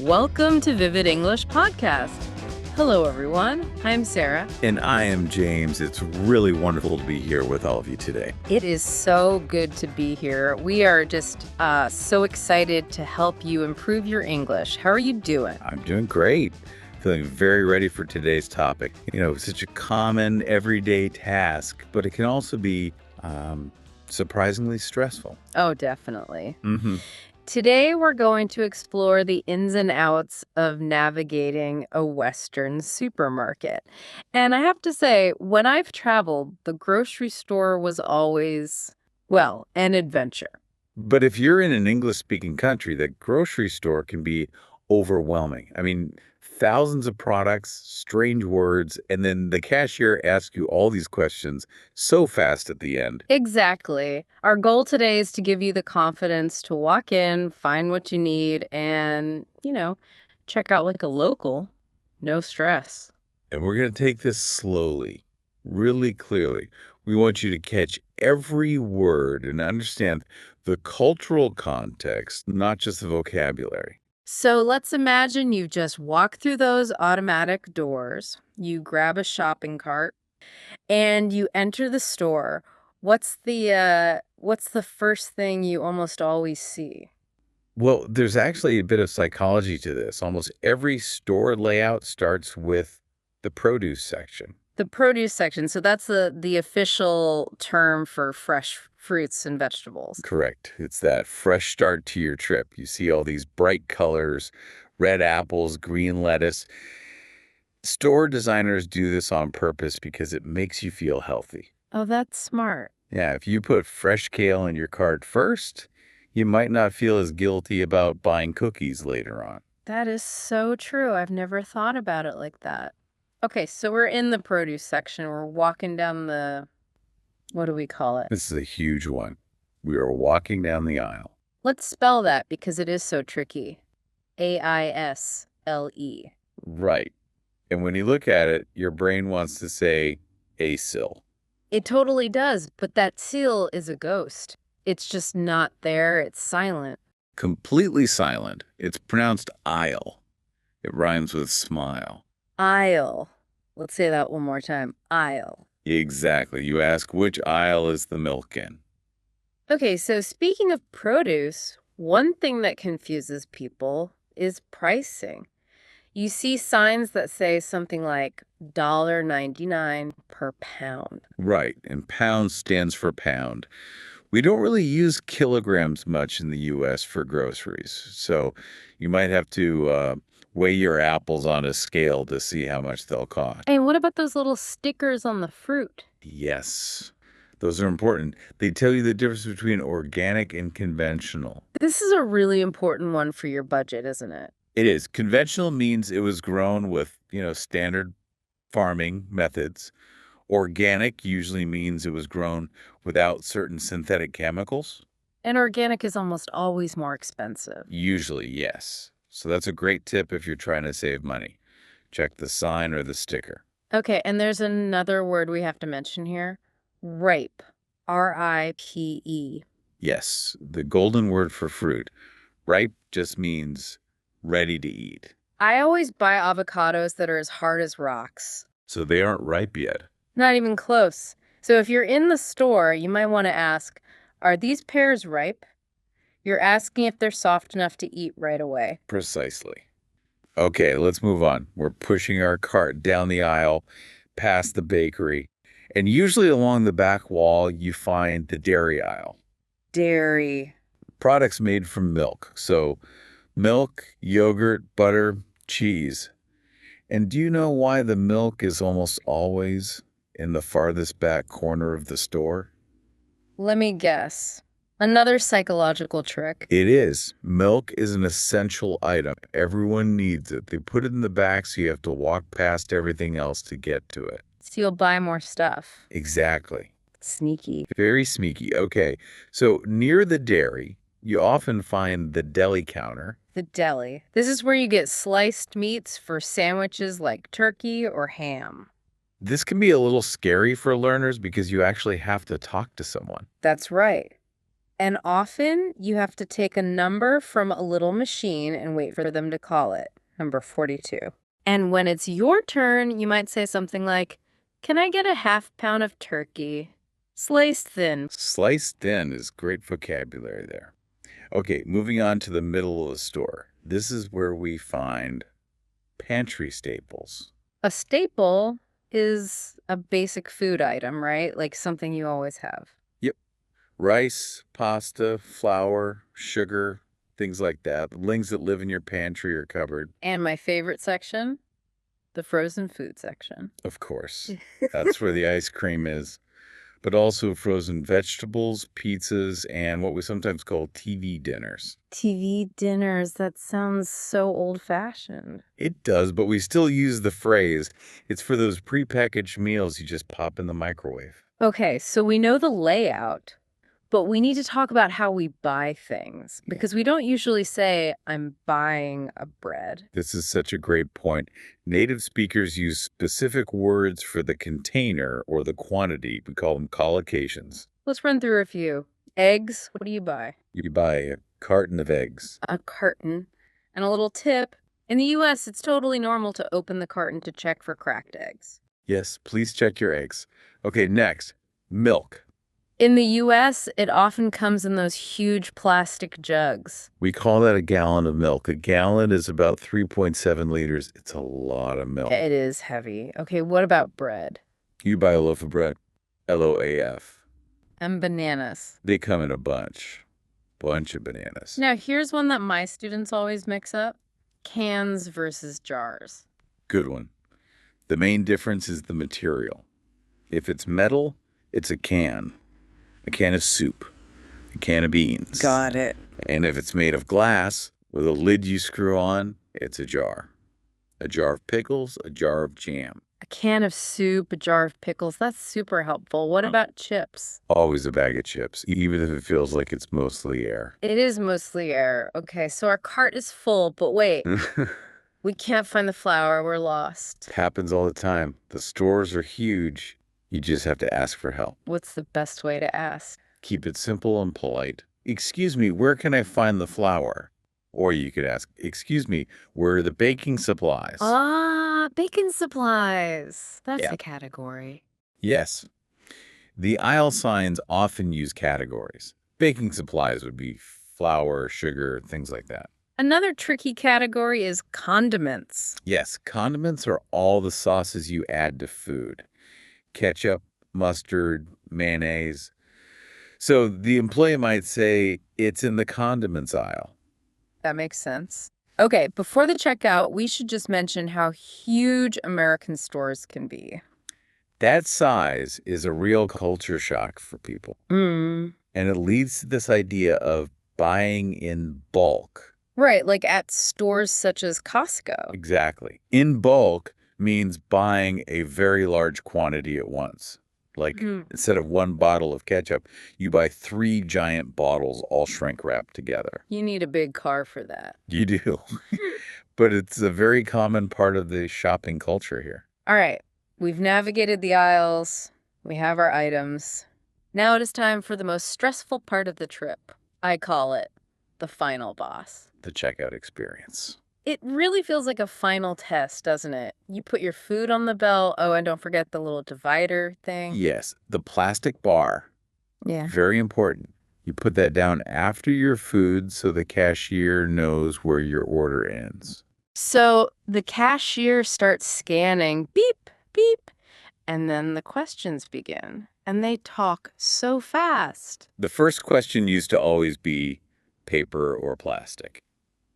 Welcome to Vivid English Podcast. Hello, everyone. I'm Sarah. And I am James. It's really wonderful to be here with all of you today. It is so good to be here. We are just so excited to help you improve your English. How are you doing? I'm doing great. Feeling very ready for today's topic. You know, such a common everyday task, but it can also be surprisingly stressful. Oh, definitely. Mm-hmm. Today, we're going to explore the ins and outs of navigating a Western supermarket. And I have to say, when I've traveled, the grocery store was always, well, an adventure. But if you're in an English-speaking country, the grocery store can be overwhelming. I mean, thousands of products, strange words, and then the cashier asks you all these questions so fast at the end. Exactly. Our goal today is to give you the confidence to walk in, find what you need, and, check out like a local. No stress. And we're going to take this slowly, really clearly. We want you to catch every word and understand the cultural context, not just the vocabulary. So let's imagine you just walk through those automatic doors, you grab a shopping cart, and you enter the store. What's the first thing you almost always see? Well, there's actually a bit of psychology to this. Almost every store layout starts with the produce section. The produce section. So that's the official term for fresh fruits and vegetables. Correct. It's that fresh start to your trip. You see all these bright colors, red apples, green lettuce. Store designers do this on purpose because it makes you feel healthy. Oh, that's smart. Yeah, if you put fresh kale in your cart first, you might not feel as guilty about buying cookies later on. That is so true. I've never thought about it like that. Okay, so we're in the produce section. We're walking down what do we call it? This is a huge one. We are walking down the aisle. Let's spell that because it is so tricky. A-I-S-L-E. Right. And when you look at it, your brain wants to say aisle. It totally does, but that seal is a ghost. It's just not there. It's silent. Completely silent. It's pronounced aisle. It rhymes with smile. Aisle. Let's say that one more time. Aisle. Exactly. You ask which aisle is the milk in. Okay, so speaking of produce, one thing that confuses people is pricing. You see signs that say something like $1.99 per pound. Right. And pound stands for pound. We don't really use kilograms much in the U.S. for groceries. So you might have to weigh your apples on a scale to see how much they'll cost. And what about those little stickers on the fruit? Yes, those are important. They tell you the difference between organic and conventional. This is a really important one for your budget, isn't it? It is. Conventional means it was grown with, standard farming methods. Organic usually means it was grown without certain synthetic chemicals. And organic is almost always more expensive. Usually, yes. So that's a great tip if you're trying to save money. Check the sign or the sticker. Okay, and there's another word we have to mention here. Ripe. R-I-P-E. Yes, the golden word for fruit. Ripe just means ready to eat. I always buy avocados that are as hard as rocks. So they aren't ripe yet. Not even close. So if you're in the store, you might want to ask, are these pears ripe? You're asking if they're soft enough to eat right away. Precisely. Okay, let's move on. We're pushing our cart down the aisle, past the bakery, and usually along the back wall, you find the dairy aisle. Dairy. Products made from milk. So milk, yogurt, butter, cheese. And do you know why the milk is almost always in the farthest back corner of the store? Let me guess. Another psychological trick. It is. Milk is an essential item. Everyone needs it. They put it in the back so you have to walk past everything else to get to it. So you'll buy more stuff. Exactly. Sneaky. Very sneaky. Okay. So near the dairy, you often find the deli counter. The deli. This is where you get sliced meats for sandwiches like turkey or ham. This can be a little scary for learners because you actually have to talk to someone. That's right. And often you have to take a number from a little machine and wait for them to call it, number 42. And when it's your turn, you might say something like, "Can I get a half pound of turkey? Sliced thin." Sliced thin is great vocabulary there. Okay, moving on to the middle of the store. This is where we find pantry staples. A staple is a basic food item, right? Like something you always have. Yep. Rice, pasta, flour, sugar, things like that. The things that live in your pantry or cupboard. And my favorite section, the frozen food section. Of course. That's where the ice cream is. But also frozen vegetables, pizzas, and what we sometimes call TV dinners. TV dinners, that sounds so old-fashioned. It does, but we still use the phrase. It's for those prepackaged meals you just pop in the microwave. Okay, so we know the layout, but we need to talk about how we buy things because we don't usually say, "I'm buying a bread." This is such a great point. Native speakers use specific words for the container or the quantity. We call them collocations. Let's run through a few. Eggs, what do you buy? You buy a carton of eggs. A carton. And a little tip, in the US, it's totally normal to open the carton to check for cracked eggs. Yes, please check your eggs. Okay, next, milk. In the US, it often comes in those huge plastic jugs. We call that a gallon of milk. A gallon is about 3.7 liters. It's a lot of milk. It is heavy. Okay, what about bread? You buy a loaf of bread, LOAF. And bananas. They come in a bunch of bananas. Now, here's one that my students always mix up. Cans versus jars. Good one. The main difference is the material. If it's metal, it's a can of soup, a can of beans. Got it. And if it's made of glass with a lid you screw on, it's a jar. A jar of pickles, a jar of jam. A can of soup, a jar of pickles. That's super helpful. What about chips? Always a bag of chips, even if it feels like it's mostly air. It is mostly air. Okay, so our cart is full, but wait, we can't find the flour. We're lost. Happens all the time. The stores are huge. You just have to ask for help. What's the best way to ask? Keep it simple and polite. "Excuse me, where can I find the flour?" Or you could ask, "Excuse me, where are the baking supplies?" Ah, baking supplies. That's Yeah. a category. Yes. The aisle signs often use categories. Baking supplies would be flour, sugar, things like that. Another tricky category is condiments. Yes, condiments are all the sauces you add to food. Ketchup, mustard, mayonnaise. So the employee might say, "It's in the condiments aisle." That makes sense. Okay, before the checkout, we should just mention how huge American stores can be. That size is a real culture shock for people. Mm. And it leads to this idea of buying in bulk. Right, like at stores such as Costco. Exactly. In bulk means buying a very large quantity at once. Like instead of one bottle of ketchup, you buy 3 giant bottles all shrink wrapped together. You need a big car for that. You do. But it's a very common part of the shopping culture here. All right, we've navigated the aisles. We have our items. Now it is time for the most stressful part of the trip. I call it the final boss. The checkout experience. It really feels like a final test, doesn't it? You put your food on the belt. Oh, and don't forget the little divider thing. Yes, the plastic bar. Yeah. Very important. You put that down after your food so the cashier knows where your order ends. So the cashier starts scanning, beep, beep, and then the questions begin. And they talk so fast. The first question used to always be paper or plastic.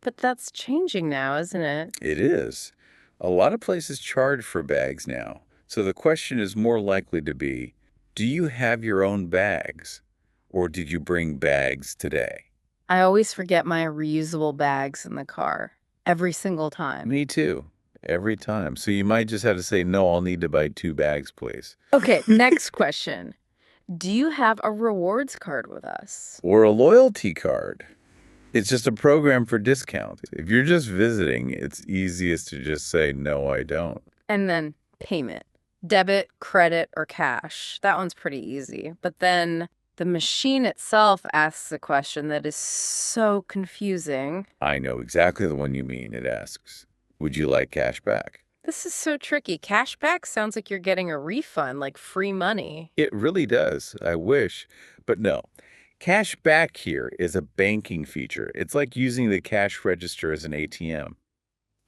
But that's changing now, isn't it? It is. A lot of places charge for bags now. So the question is more likely to be, do you have your own bags? Or did you bring bags today? I always forget my reusable bags in the car. Every single time. Me too. Every time. So you might just have to say, "No, I'll need to buy 2 bags, please." Okay, next question. Do you have a rewards card with us? Or a loyalty card. It's just a program for discounts. If you're just visiting, it's easiest to just say, "No, I don't." And then payment. Debit, credit, or cash. That one's pretty easy. But then The machine itself asks a question that is so confusing. I know exactly the one you mean. It asks, would you like cash back? This is so tricky. Cashback sounds like you're getting a refund, like free money. It really does. I wish. But no. Cash back here is a banking feature. It's like using the cash register as an ATM.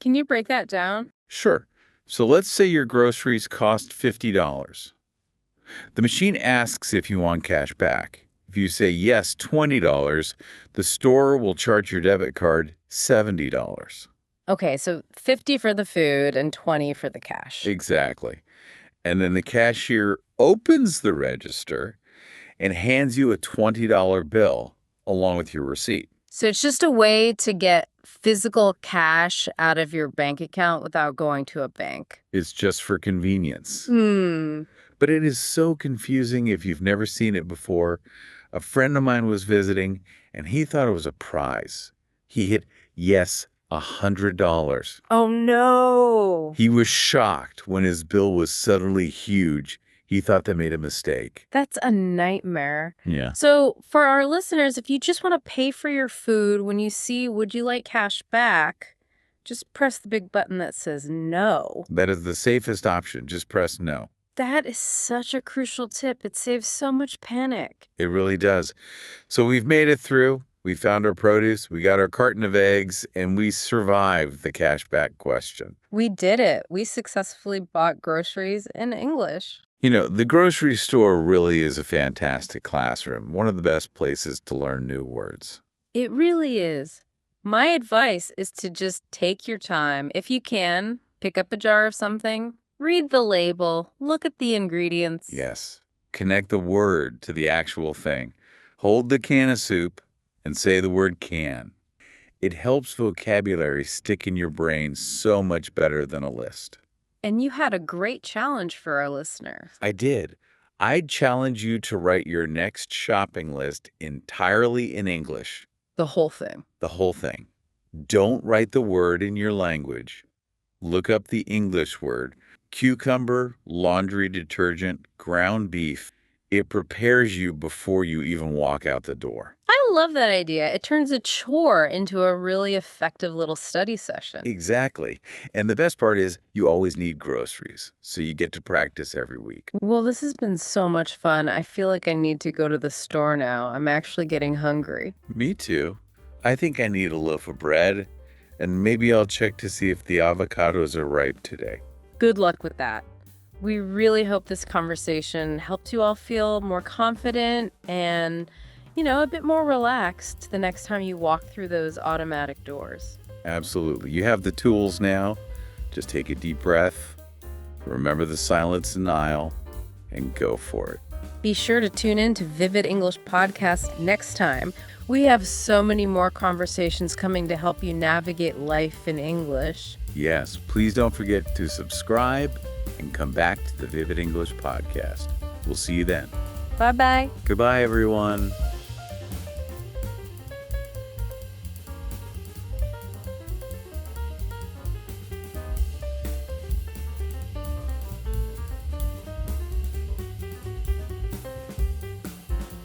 Can you break that down? Sure. So let's say your groceries cost $50. The machine asks if you want cash back. If you say yes, $20, the store will charge your debit card $70. Okay, so 50 for the food and 20 for the cash. Exactly. And then the cashier opens the register and hands you a $20 bill along with your receipt. So it's just a way to get physical cash out of your bank account without going to a bank. It's just for convenience. Hmm. But it is so confusing if you've never seen it before. A friend of mine was visiting, and he thought it was a prize. He hit yes, $100. Oh, no. He was shocked when his bill was suddenly huge. He thought they made a mistake. That's a nightmare. Yeah. So for our listeners, if you just want to pay for your food, when you see "Would you like cash back?" just press the big button that says no. That is the safest option. Just press no. That is such a crucial tip. It saves so much panic. It really does. So we've made it through. We found our produce, we got our carton of eggs, and we survived the cashback question. We did it. We successfully bought groceries in English. You know, the grocery store really is a fantastic classroom, one of the best places to learn new words. It really is. My advice is to just take your time. If you can, pick up a jar of something, read the label, look at the ingredients. Yes. Connect the word to the actual thing. Hold the can of soup and say the word can. It helps vocabulary stick in your brain so much better than a list. And you had a great challenge for our listeners. I did. I'd challenge you to write your next shopping list entirely in English. The whole thing. The whole thing. Don't write the word in your language. Look up the English word. Cucumber, laundry detergent, ground beef. It prepares you before you even walk out the door. I love that idea. It turns a chore into a really effective little study session. Exactly. And the best part is you always need groceries, so you get to practice every week. Well, this has been so much fun. I feel like I need to go to the store now. I'm actually getting hungry. Me too. I think I need a loaf of bread, and maybe I'll check to see if the avocados are ripe today. Good luck with that. We really hope this conversation helped you all feel more confident and, a bit more relaxed the next time you walk through those automatic doors. Absolutely. You have the tools now. Just take a deep breath, remember the silence in the aisle, and go for it. Be sure to tune in to Vivid English Podcast next time. We have so many more conversations coming to help you navigate life in English. Yes, please don't forget to subscribe and come back to the Vivid English Podcast. We'll see you then. Bye-bye. Goodbye, everyone.